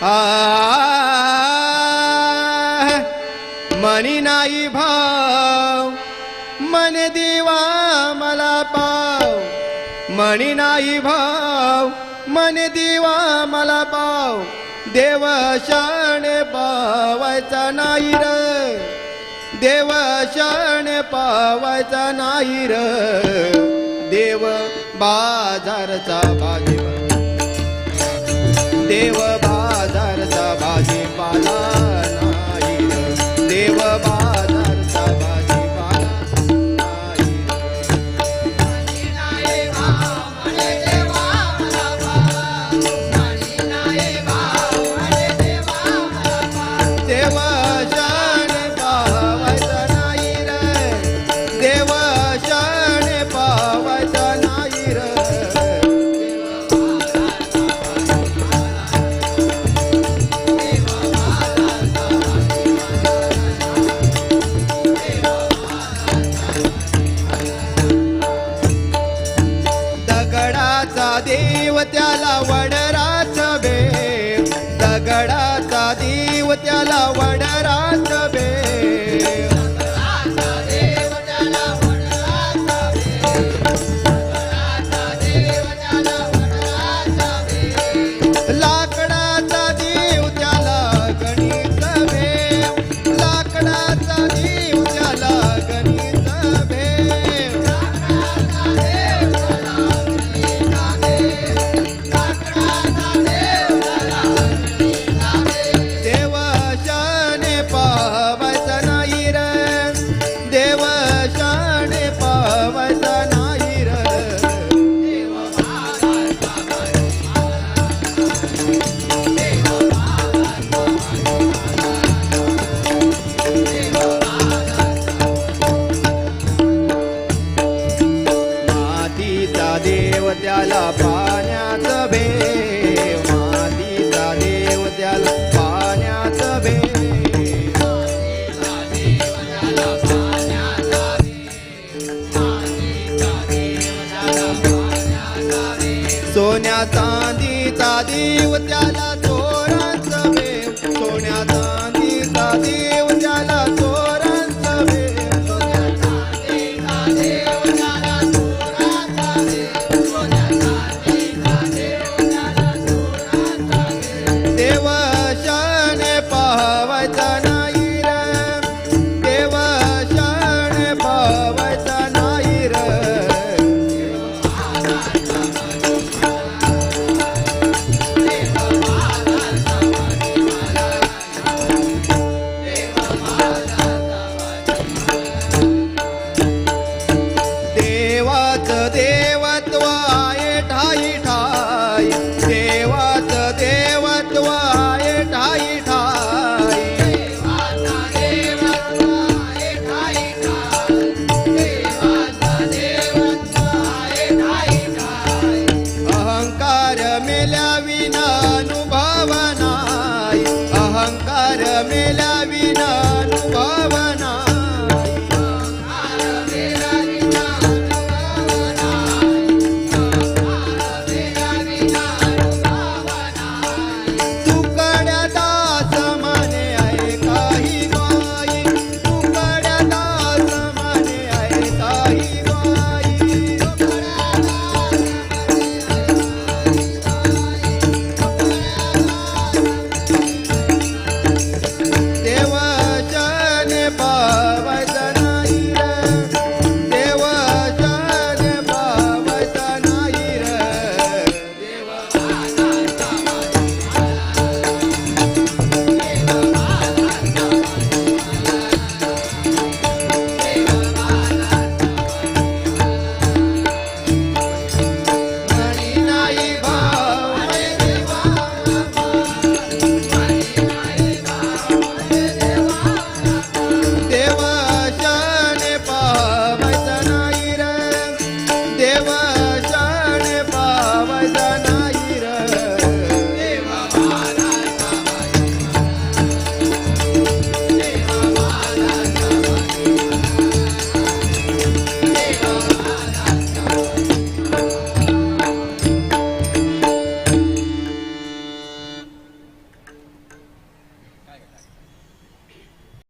आ मनी नाही भाव मन देवा मला पाव मनी नाही भाव मन देवा मला पाव देव शाण पावायचा नाही र देव शाण पावायचा नाही र देव बाजारचा भाजीपाला देव बाजारचा भाजीपाला नाही र देव बाजारचा भाजीपाला नाही देव शाण पावायचा नाही र देव शाण पावायचा नाही र दगडाचा देव त्याला वडराच भेव दगडाचा देव त्याला वडराच भेव लाकडाचा देव त्याला गणित भेव लाकडाचा देव त्याला गणित भेव देव शाने पावायचा नाही र देव शाने पावायचा नाही र मातीचा देव त्याला पाण्याचं भेव मातीचा देव त्याला पाण्याचं भेव सोन्या चांदीचा देव त्याला